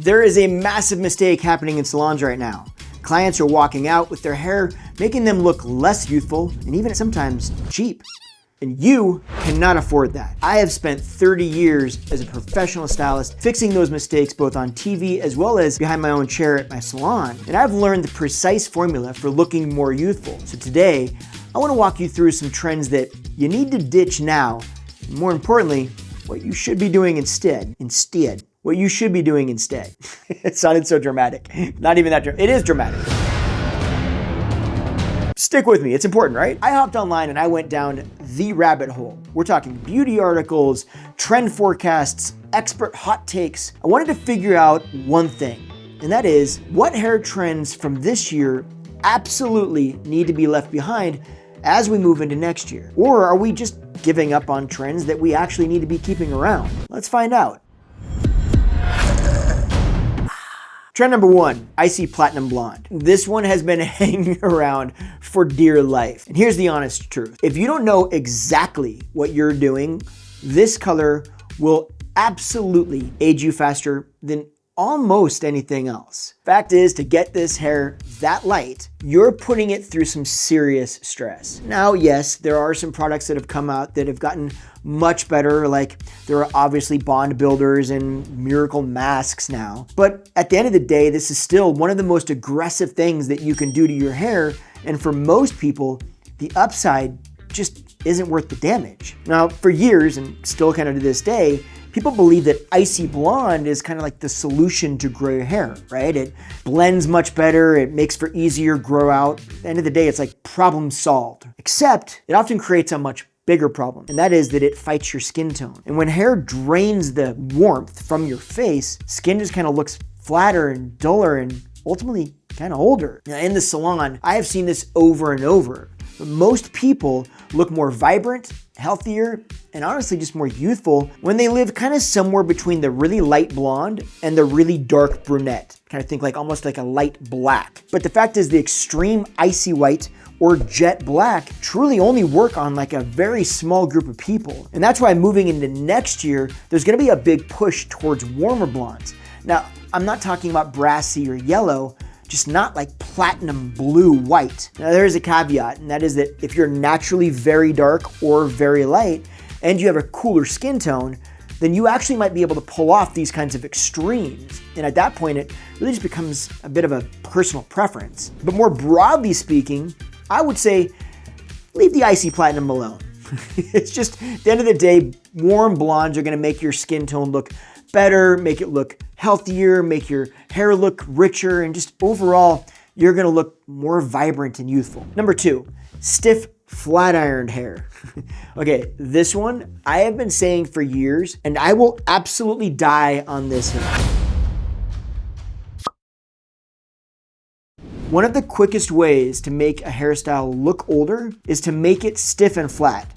There is a massive mistake happening in salons right now. Clients are walking out with their hair, making them look less youthful and even sometimes cheap. And you cannot afford that. I have spent 30 years as a professional stylist fixing those mistakes both on TV as well as behind my own chair at my salon. And I've learned the precise formula for looking more youthful. So today, I want to walk you through some trends that you need to ditch now. And more importantly, what you should be doing instead. What you should be doing instead. It sounded so dramatic. Not even that dramatic. It is dramatic. Stick with me, it's important, right? I hopped online and I went down the rabbit hole. We're talking beauty articles, trend forecasts, expert hot takes. I wanted to figure out one thing, and that is what hair trends from this year absolutely need to be left behind as we move into next year? Or are we just giving up on trends that we actually need to be keeping around? Let's find out. Trend number 1, icy platinum blonde. This one has been hanging around for dear life. And here's the honest truth. If you don't know exactly what you're doing, this color will absolutely age you faster than almost anything else. Fact is, to get this hair that light, you're putting it through some serious stress. Now, yes, there are some products that have come out that have gotten much better, like there are obviously bond builders and miracle masks now. But at the end of the day, this is still one of the most aggressive things that you can do to your hair. And for most people, the upside just isn't worth the damage. Now, for years, and still kind of to this day, people believe that icy blonde is kind of like the solution to gray hair, right? It blends much better, it makes for easier grow out. At the end of the day, it's like problem solved. Except it often creates a much bigger problem, and that is that it fights your skin tone. And when hair drains the warmth from your face, skin just kind of looks flatter and duller and ultimately kind of older. Now, in the salon, I have seen this over and over. But most people look more vibrant, healthier, and honestly just more youthful when they live kind of somewhere between the really light blonde and the really dark brunette. Kind of think like almost like a light black. But the fact is the extreme icy white or jet black truly only work on like a very small group of people. And that's why moving into next year, there's gonna be a big push towards warmer blondes. Now, I'm not talking about brassy or yellow, just not like platinum blue white. Now there is a caveat, and that is that if you're naturally very dark or very light and you have a cooler skin tone, then you actually might be able to pull off these kinds of extremes. And at that point, it really just becomes a bit of a personal preference. But more broadly speaking, I would say leave the icy platinum alone. It's just, at the end of the day, warm blondes are gonna make your skin tone look better, make it look healthier, make your hair look richer, and just overall, you're gonna look more vibrant and youthful. Number 2, stiff flat ironed hair. Okay, this one I have been saying for years, and I will absolutely die on this hill. One of the quickest ways to make a hairstyle look older is to make it stiff and flat.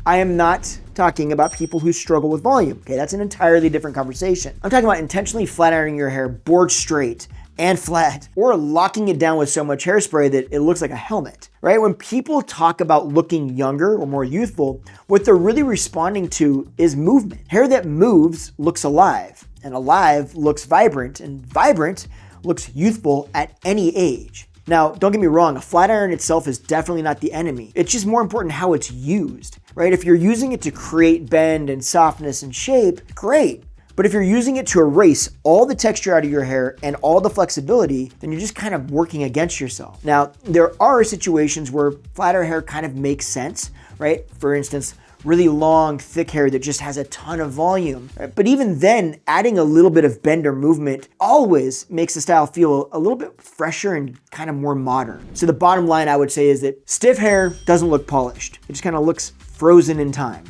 I am not talking about people who struggle with volume. Okay, that's an entirely different conversation. I'm talking about intentionally flat ironing your hair board straight and flat, or locking it down with so much hairspray that it looks like a helmet, right? When people talk about looking younger or more youthful, what they're really responding to is movement. Hair that moves looks alive, and alive looks vibrant, and vibrant looks youthful at any age. Now, don't get me wrong, a flat iron itself is definitely not the enemy. It's just more important how it's used, right? If you're using it to create bend and softness and shape, great. But if you're using it to erase all the texture out of your hair and all the flexibility, then you're just kind of working against yourself. Now, there are situations where flatter hair kind of makes sense, right? For instance, really long, thick hair that just has a ton of volume. Right? But even then, adding a little bit of bend or movement always makes the style feel a little bit fresher and kind of more modern. So the bottom line I would say is that stiff hair doesn't look polished. It just kind of looks frozen in time.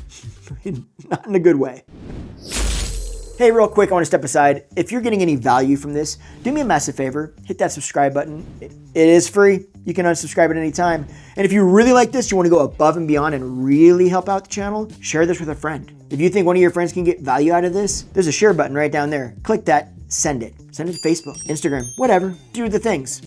Not in a good way. Hey, real quick, I want to step aside. If you're getting any value from this, do me a massive favor, hit that subscribe button. It is free. You can unsubscribe at any time. And if you really like this, you want to go above and beyond and really help out the channel, share this with a friend. If you think one of your friends can get value out of this, there's a share button right down there. Click that, send it. Send it to Facebook, Instagram, whatever. Do the things.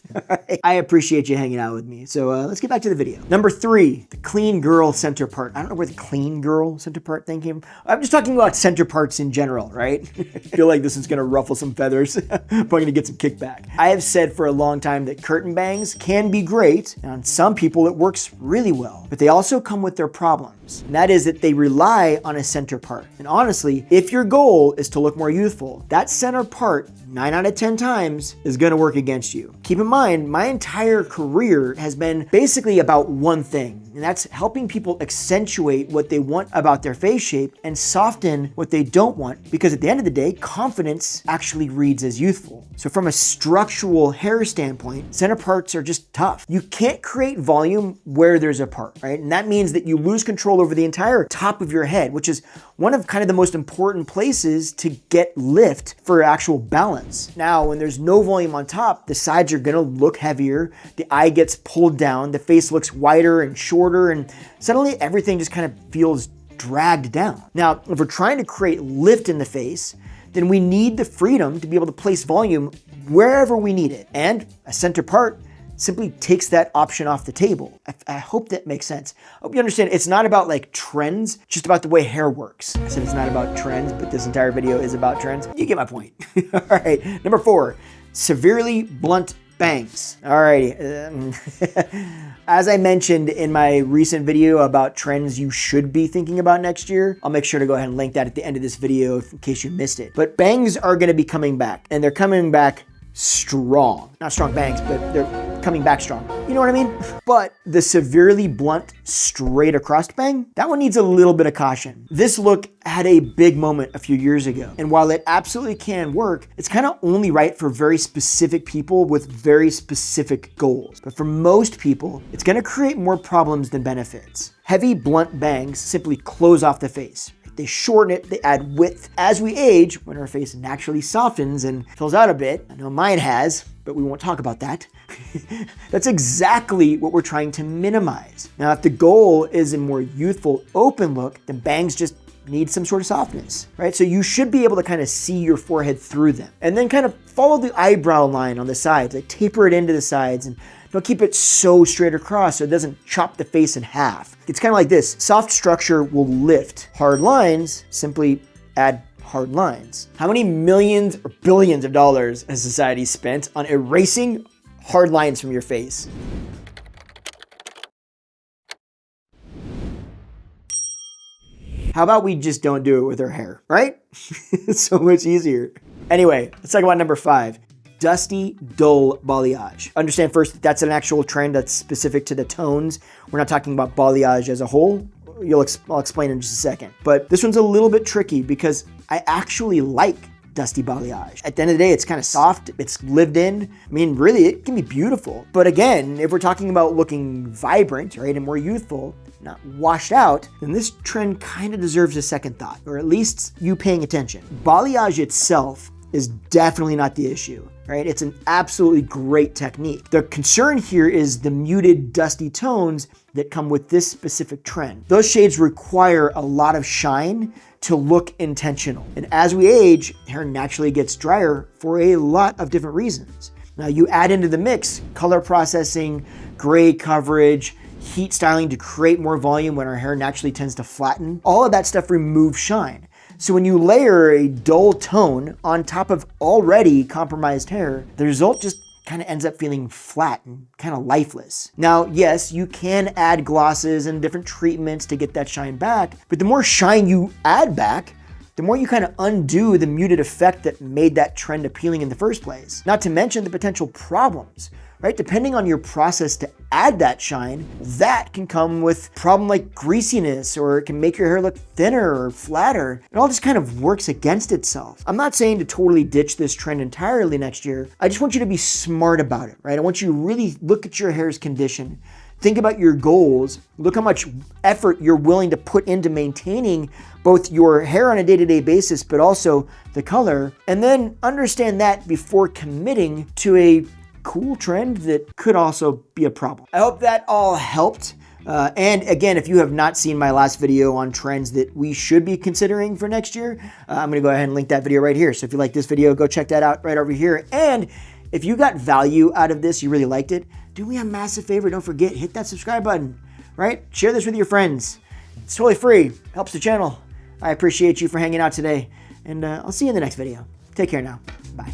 I appreciate you hanging out with me. So let's get back to the video. Number 3, the clean girl center part. I don't know where the clean girl center part thing came from. I'm just talking about center parts in general, right? I feel like this is gonna ruffle some feathers. Probably gonna get some kickback. I have said for a long time that curtain bangs can be great, and on some people it works really well, but they also come with their problems. And that is that they rely on a center part. And honestly, if your goal is to look more youthful, that center part 9 out of 10 times is gonna work against you. Keep in mind, my entire career has been basically about one thing, and that's helping people accentuate what they want about their face shape and soften what they don't want, because at the end of the day, confidence actually reads as youthful. So from a structural hair standpoint, center parts are just tough. You can't create volume where there's a part, right? And that means that you lose control over the entire top of your head, which is one of kind of the most important places to get lift for actual balance. Now, when there's no volume on top, the sides are gonna look heavier, the eye gets pulled down, the face looks wider and shorter, and suddenly everything just kind of feels dragged down. Now, if we're trying to create lift in the face, then we need the freedom to be able to place volume wherever we need it. And a center part simply takes that option off the table. I hope that makes sense. I hope you understand it's not about like trends, it's just about the way hair works. I said it's not about trends, but this entire video is about trends. You get my point. All right, number 4, severely blunt bangs. Alrighty. As I mentioned in my recent video about trends you should be thinking about next year, I'll make sure to go ahead and link that at the end of this video in case you missed it. But bangs are gonna be coming back, and they're coming back strong. Not strong bangs, but they're coming back strong. You know what I mean? But the severely blunt, straight across bang, that one needs a little bit of caution. This look had a big moment a few years ago. And while it absolutely can work, it's kind of only right for very specific people with very specific goals. But for most people, it's gonna create more problems than benefits. Heavy, blunt bangs simply close off the face. They shorten it, they add width. As we age, when our face naturally softens and fills out a bit, I know mine has, but we won't talk about that. That's exactly what we're trying to minimize. Now, if the goal is a more youthful, open look, then bangs just need some sort of softness, right? So you should be able to kind of see your forehead through them. And then kind of follow the eyebrow line on the sides, like taper it into the sides, and don't keep it so straight across so it doesn't chop the face in half. It's kind of like this. Soft structure will lift. Hard lines simply add hard lines. How many millions or billions of dollars has society spent on erasing hard lines from your face? How about we just don't do it with our hair, right? It's so much easier. Anyway, let's talk about number 5. Dusty, dull balayage. Understand first that that's an actual trend that's specific to the tones. We're not talking about balayage as a whole. I'll explain in just a second. But this one's a little bit tricky because I actually like dusty balayage. At the end of the day, it's kind of soft, it's lived in. I mean, really, it can be beautiful. But again, if we're talking about looking vibrant, right, and more youthful, not washed out, then this trend kind of deserves a second thought, or at least you paying attention. Balayage itself is definitely not the issue, right? It's an absolutely great technique. The concern here is the muted, dusty tones that come with this specific trend. Those shades require a lot of shine to look intentional. And as we age, hair naturally gets drier for a lot of different reasons. Now you add into the mix color processing, gray coverage, heat styling to create more volume when our hair naturally tends to flatten. All of that stuff removes shine. So when you layer a dull tone on top of already compromised hair, the result just kind of ends up feeling flat and kind of lifeless. Now, yes, you can add glosses and different treatments to get that shine back, but the more shine you add back, the more you kind of undo the muted effect that made that trend appealing in the first place. Not to mention the potential problems, right? Depending on your process to add that shine, that can come with a problem like greasiness, or it can make your hair look thinner or flatter. It all just kind of works against itself. I'm not saying to totally ditch this trend entirely next year. I just want you to be smart about it, right? I want you to really look at your hair's condition, think about your goals, look how much effort you're willing to put into maintaining both your hair on a day-to-day basis, but also the color, and then understand that before committing to a cool trend that could also be a problem. I hope that all helped. And again, if you have not seen my last video on trends that we should be considering for next year, I'm going to go ahead and link that video right here. So if you like this video, go check that out right over here. And if you got value out of this, you really liked it, do me a massive favor. Don't forget, hit that subscribe button, right? Share this with your friends. It's totally free. Helps the channel. I appreciate you for hanging out today. And I'll see you in the next video. Take care now. Bye.